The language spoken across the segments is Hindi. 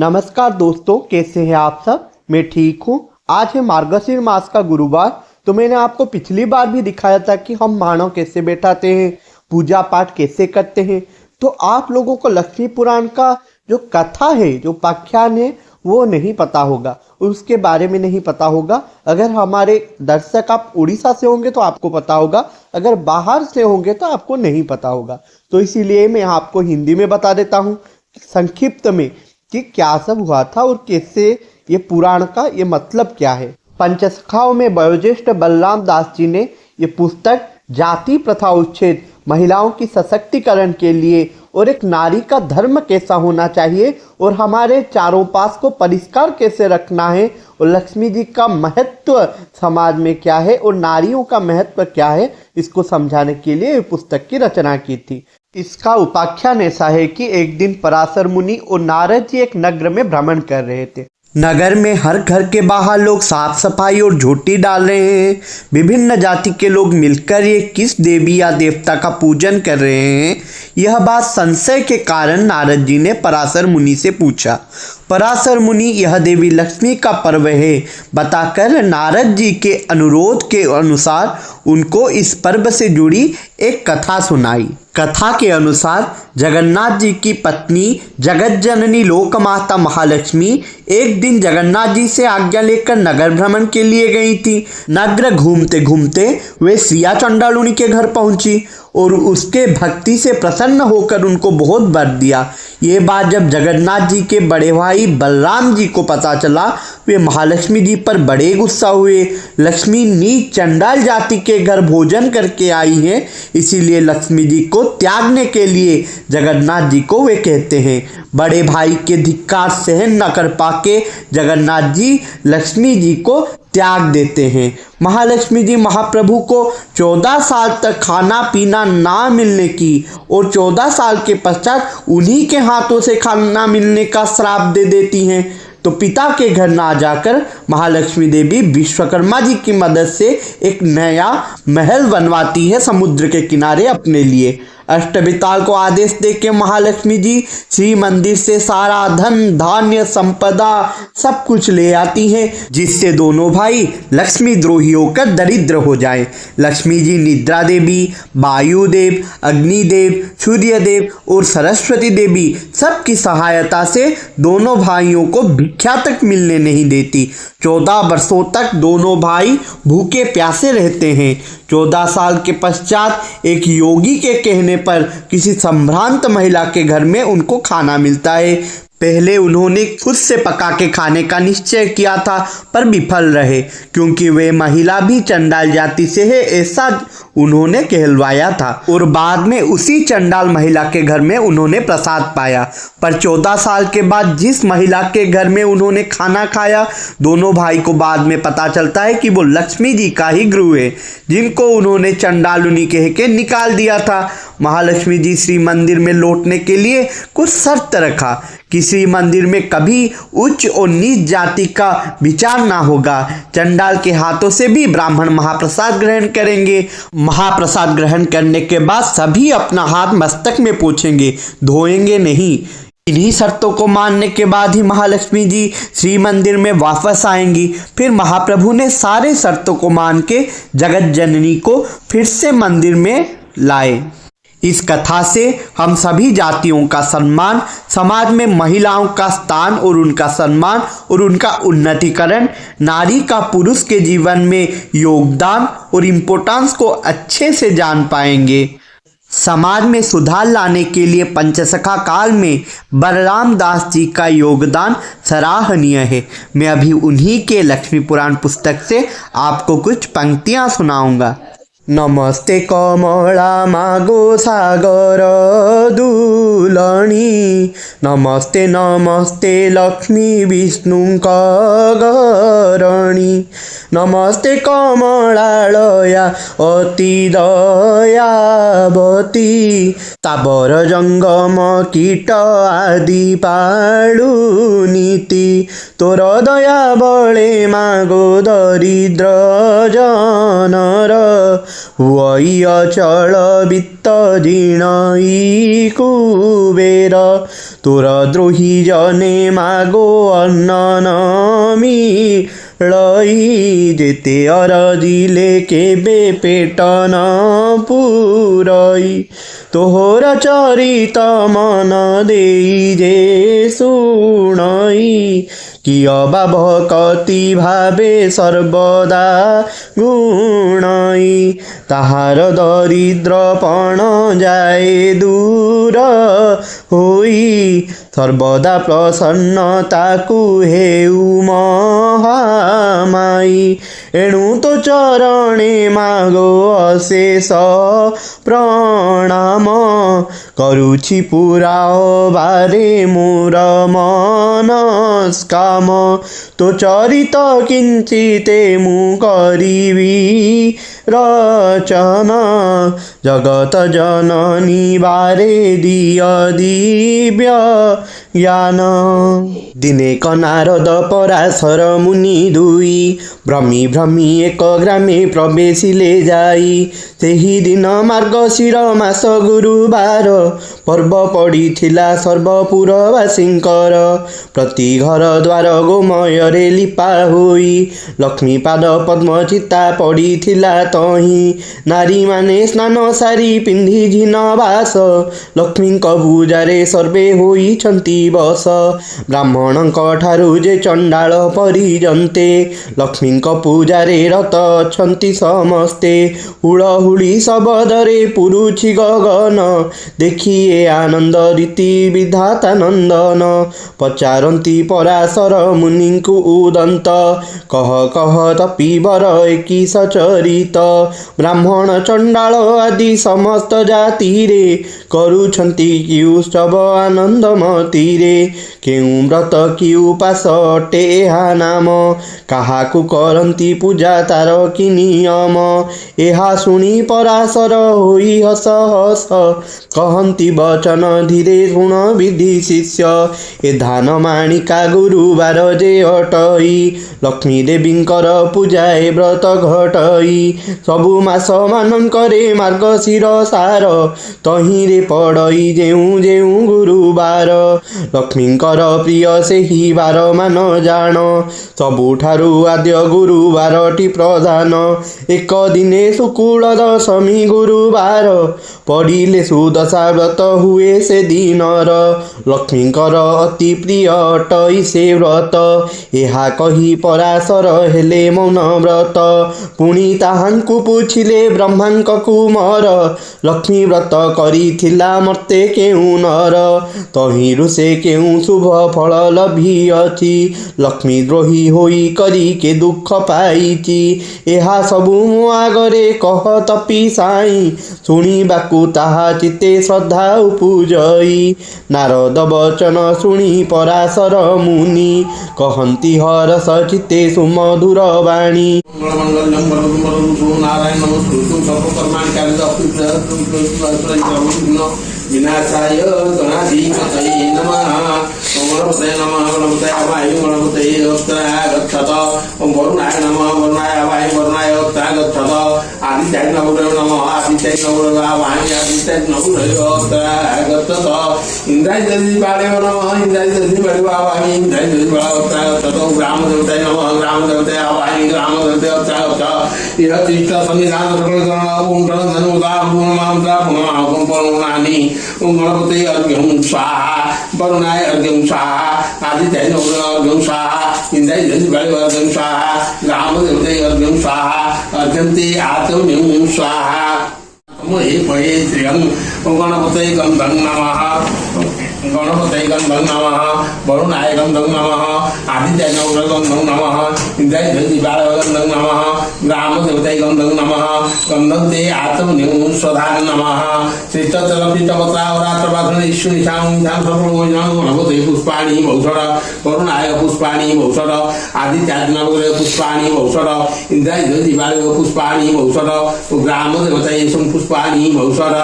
नमस्कार दोस्तों, कैसे हैं आप सब। मैं ठीक हूँ। आज है मार्गशीर मास का गुरुवार। तो मैंने आपको पिछली बार भी दिखाया था कि हम मानव कैसे बैठाते हैं, पूजा पाठ कैसे करते हैं। तो आप लोगों को लक्ष्मी पुराण का जो कथा है, जो पाख्यान है, वो नहीं पता होगा, उसके बारे में नहीं पता होगा। अगर हमारे दर्शक आप उड़ीसा से होंगे तो आपको पता होगा, अगर बाहर से होंगे तो आपको नहीं पता होगा। तो इसीलिए मैं आपको हिंदी में बता देता हूँ संक्षिप्त में कि क्या सब हुआ था और कैसे ये पुराण का ये मतलब क्या है। पंचसखाओं में वयोज्येष्ठ बलराम दास जी ने ये पुस्तक जाति प्रथा उच्छेद, महिलाओं की सशक्तिकरण के लिए और एक नारी का धर्म कैसा होना चाहिए और हमारे चारों पास को परिष्कार कैसे रखना है और लक्ष्मी जी का महत्व समाज में क्या है और नारियों का महत्व क्या है, इसको समझाने के लिए ये पुस्तक की रचना की थी। इसका उपाख्यान ऐसा है कि एक दिन पराशर मुनि और नारद जी एक नगर में भ्रमण कर रहे थे। नगर में हर घर के बाहर लोग साफ सफाई और झोटी डाल रहे हैं। विभिन्न जाति के लोग मिलकर ये किस देवी या देवता का पूजन कर रहे हैं, यह बात संशय के कारण नारद जी ने पराशर मुनि से पूछा। पराशर मुनि यह देवी लक्ष्मी का पर्व है बताकर नारद जी के अनुरोध के अनुसार उनको इस पर्व से जुड़ी एक कथा सुनाई। कथा के अनुसार जगन्नाथ जी की पत्नी जगत जननी लोकमाता महालक्ष्मी एक दिन जगन्नाथ जी से आज्ञा लेकर नगर भ्रमण के लिए गई थी। नगर घूमते घूमते वे सिया चंडालुनी के घर पहुंची और उसके भक्ति से प्रसन्न होकर उनको बहुत वर दिया। ये बात जब जगन्नाथ जी के बड़े भाई बलराम जी को पता चला, वे महालक्ष्मी जी पर बड़े गुस्सा हुए। लक्ष्मी नीच चंडाल जाति के घर भोजन करके आई है, इसीलिए लक्ष्मी जी को त्यागने के लिए जगन्नाथ जी को वे कहते हैं। बड़े भाई के धिक्कार सहन न कर पाके जगन्नाथ जी लक्ष्मी जी को त्याग देते हैं। महालक्ष्मी जी महाप्रभु को 14 साल तक खाना पीना ना मिलने की और 14 साल के पश्चात उन्हीं के हाथों से खाना मिलने का श्राप दे देती हैं। तो पिता के घर ना जाकर महालक्ष्मी देवी विश्वकर्मा जी की मदद से एक नया महल बनवाती है समुद्र के किनारे अपने लिए। अष्टविताल को आदेश देके महालक्ष्मी जी श्री मंदिर से सारा धन धान्य संपदा सब कुछ ले आती हैं, जिससे दोनों भाई लक्ष्मी द्रोही होकर दरिद्र हो जाएं। लक्ष्मी जी निद्रा देवी, वायुदेव, अग्निदेव, सूर्यदेव और सरस्वती देवी सबकी सहायता से दोनों भाइयों को भिक्षा तक मिलने नहीं देती। 14 वर्षों तक दोनों भाई भूखे प्यासे रहते हैं। 14 साल के पश्चात एक योगी के कहने पर किसी संभ्रांत महिला के घर में उनको खाना मिलता है। पहले उन्होंने खुद से पका के खाने का निश्चय किया था पर विफल रहे, क्योंकि वे महिला भी चंडाल जाति से है ऐसा उन्होंने कहलवाया था और बाद में उसी चंडाल महिला के घर में उन्होंने प्रसाद पाया। पर 14 साल के बाद जिस महिला के घर में उन्होंने खाना खाया, दोनों भाई को बाद में पता चलता है कि वो लक्ष्मी जी का ही गुरु है, जिनको उन्होंने चंडालुनी कह के निकाल दिया था। महालक्ष्मी जी श्री मंदिर में लौटने के लिए कुछ शर्त रखा कि श्री मंदिर में कभी उच्च और नीच जाति का विचार ना होगा। चंडाल के हाथों से भी ब्राह्मण महाप्रसाद ग्रहण करेंगे। महाप्रसाद ग्रहण करने के बाद सभी अपना हाथ मस्तक में पोंछेंगे, धोएंगे नहीं। इन्हीं शर्तों को मानने के बाद ही महालक्ष्मी जी श्री मंदिर में वापस आएंगी। फिर महाप्रभु ने सारे शर्तों को मान के जगत जननी को फिर से मंदिर में लाए। इस कथा से हम सभी जातियों का सम्मान, समाज में महिलाओं का स्थान और उनका सम्मान और उनका उन्नतिकरण, नारी का पुरुष के जीवन में योगदान और इम्पोर्टेंस को अच्छे से जान पाएंगे। समाज में सुधार लाने के लिए पंचसखा काल में बलराम दास जी का योगदान सराहनीय है। मैं अभी उन्हीं के लक्ष्मी पुराण पुस्तक से आपको कुछ पंक्तियां सुनाऊंगा। नमस्ते कमला मागो सागर दुलणी, नमस्ते नमस्ते लक्ष्मी विष्णुका गरणी, नमस्ते कमलालया अति दयावती, ताबर जंगम कीट आदि पाळु नीति, तोर दया बळे मागो दरिद्र जनर वै अचल वित्त जीर्णई कुबेर तोर द्रोही जने मागो अन्न नमी लई जेते अरजिले केबे पेट न पुरई तोहर चरित मन देई जे सुनई कि अबा भक्ति भावे सर्वदा गुणई ताहार दरिद्रपण जाए दूर होई सर्वदा प्रसन्नताकु हेउ महामाई एणु तो चरणे मागो अशेष प्रणाम करुछि पूरा बारे मोर मनस्काम तो चरित किंचिते मु करिबी रचना जगत जननी बारे दिय दिव्य ज्ञान दिने नारद पराशर मुनि दुई भ्रमी भ्रमी एक ग्रामे प्रवेशिले जाई सेही दिन मार्गशीर मास गुरुबार पर्व पड़िथिला सर्वपुरवासींकर प्रति घर द्वार गोमୟରେ लिपा होई लक्ष्मी पाद पद्म चिता पड़िथिला तही नारी माने स्नान सारी पिंधि झिन बास लक्ष्मी पूजारे सर्वे होइछन्ति बस ब्राह्मणଙ୍କ ଠାରୁ जे चंडाल परिजन्ते लक्ष्मी पूजारे रत अछन्ति समस्ते हुड़हुड़ी शबदरे पुरुछि गगन देखिए आनंद रीति विधाता नंदन पचारंती पराशर मुनिଙ୍କୁ उदंत कह कह तपीवर एकी सचरित ब्राह्मण चंडाल आदि समस्त जाति रे करुछन्ति कि उत्सव आनंद मतीरे केउ व्रत कि उपास अटे एहा नाम काहाकु करंती पूजा तार कि नियम एहा सुनी पराशर होई हस हस कहंती वचन धीरे गुण विधि शिष्य ए धान माणिका गुरुवार जे अटई लक्ष्मी देवींकर पूजा ए व्रत घटई सबु मास मानंकरे मार्गशीर सार तहिरे पड़ई जेउ जेउ गुरुवार लक्ष्मींकर प्रिय सेही बार मान जान सबुठारु आद्य गुरुवारटी प्रधान एक दिने शुक्ल दशमी गुरुवार पड़िले सुदशा व्रत हुए से दिनर लक्ष्मींकर अति प्रिय अटई से व्रत एहा कही पराशर हेले मौन व्रत पुणी ताहांकु पूछिले ब्रह्मांक कुमार लक्ष्मी व्रत करिथिला मर्ते केउ नर तहिरु से केउ शुभ फल लभिअछि लक्ष्मी द्रोही होई करी के दुख पाइछि एहा सबु मो आगरे कह तपी साई शुणिबाकु ताहा चिते श्रद्धा उपजई नारद वचन शुणी पराशर मुनि कहंती हरस चिते सुमधुर वाणी विनाशाय गणाधिपतये नमः गणपतये नमः गणपतये वायु गणपतये गच्छत ओम वरुणाय नमः वरुणाय वायु वरुणाय गच्छत आदित्याय नमः आदित्याय नमः वायु आदित्याय नमः गच्छत इंद्राय देवाय नमः इंद्राय देवाय वायु इंद्राय देवाय गच्छत ग्राम देवताय नमः ग्राम देवताय वायु ग्राम देवताय गच्छत यह तीर्थ संविधान प्रकरण ओम धनु दाम नाम दाम ओम पौर्णानि ओम गणपते अर्घ्यं स्वाहा वरुणाय अर्घ्यं स्वाहा आदित्याय अर्घ्यं स्वाहा इंद्राय देवाय अर्घ्यं स्वाहा ग्राम देवताय अर्घ्यं स्वाहा अर्घ्यन्ते आत्मन्यं स्वाहा मोहे पये श्रियं गणपते गंधं नमः गणपतये गंधं नमः वरुणाय गंधं नमः आदित्याय गंधं नमः इंद्राय देवाय गंधं नमः ग्राम देवताय गंधं नमः गंधन्ते आत्मन्यं स्वधा नमः श्रीतचलपितवत्रावरात्रवाधन ईश्वरीशां गणपतये पुष्पाणि भौषध वरुणाय पुष्पाणि भौषध आदित्याय पुष्पाणि भौषध इंद्राय देवाय पुष्पाणि भौषध ग्राम देवताय पुष्पाणि भौषध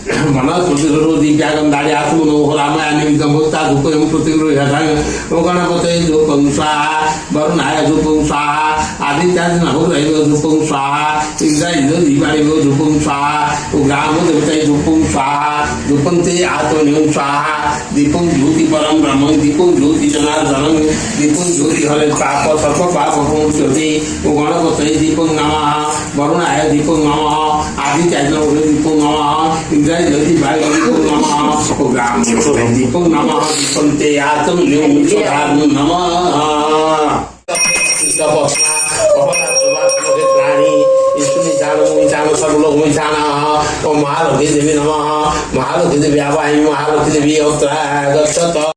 मनस्पतिरोधिकागंधारी आत्मनो रामायण निमित्तमुक्ता धूपयं प्रतिगृह्यतां गणपतये धूपं स्वाहा वरुणाय धूपं स्वाहा आदित्याज नभोदैव धूपं स्वाहा इंद्रायज दीवारेव धूपं स्वाहा ग्रामो देवताय धूपं स्वाहा धूपं ते आत्मनियं स्वाहा दीपं ज्योति परम ब्रह्म दीपं ज्योति जनार्दनं दीपं ज्योति हरे पाप सर्व पाप मुच्यते गणपतये दीपं नमः वरुणाय दीपं नमः आदित्याज दीपं नमः इंद्रायज दीवारेव दीपं नमः ग्रामो देवताय दीपं नमः दीपं ते आत्मनियं स्वाहा नमः सब लोग महालक्ष्मी देवी नमः महालक्ष्मी देवी आवाहिनी महालक्ष्मी देवी अवतराय गच्छत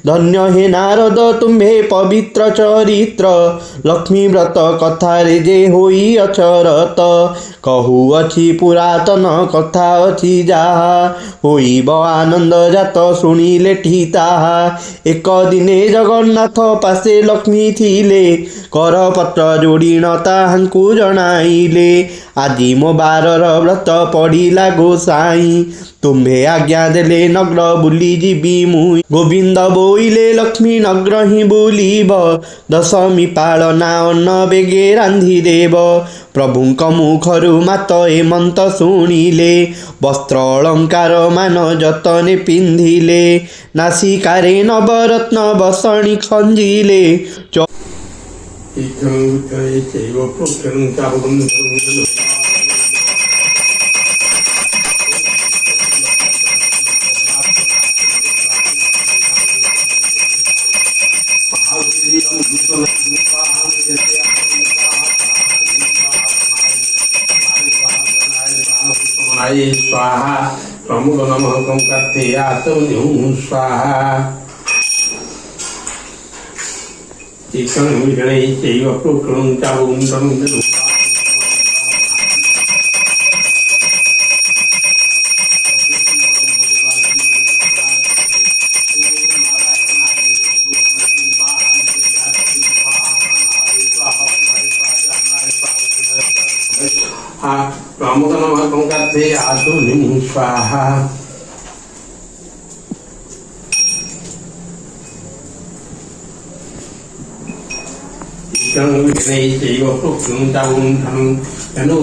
धन्य हे नारद तुम्हें पवित्र चरित्र लक्ष्मी व्रत कथा रे जे होई अचरत कहू अछि पुरातन कथा अछि जाहा होइब आनंद जात शुणिले ठीताहा एक दिने जगन्नाथ पासे लक्ष्मी थिले करपत्र जोड़ीन ताहांकु जणाइले आदि मो बारर व्रत पड़िला गोसाई तुम्भे आज्ञा देले नगर बुली जीवी मुई गोविंद बोइले लक्ष्मी नगर ही बुलीब दशमी पालना अन्न बेगे रांधि देव प्रभुंक मुखरु मात ए मंत शुणिले वस्त्र अलंकार मान जतने पिंधिले नासिकारे नवरत्न बसणी खंजिले स्वाहा प्रमुख नमः कंकर्थे आत्मनियं स्वाहा चिकन विगणे चैव प्रोक्तं चावुं तनुं प्रमुख नमः कंकर्थे आत्मनियं स्वाहा चिकन विगणे चैव प्रोक्तं चावुं तनुं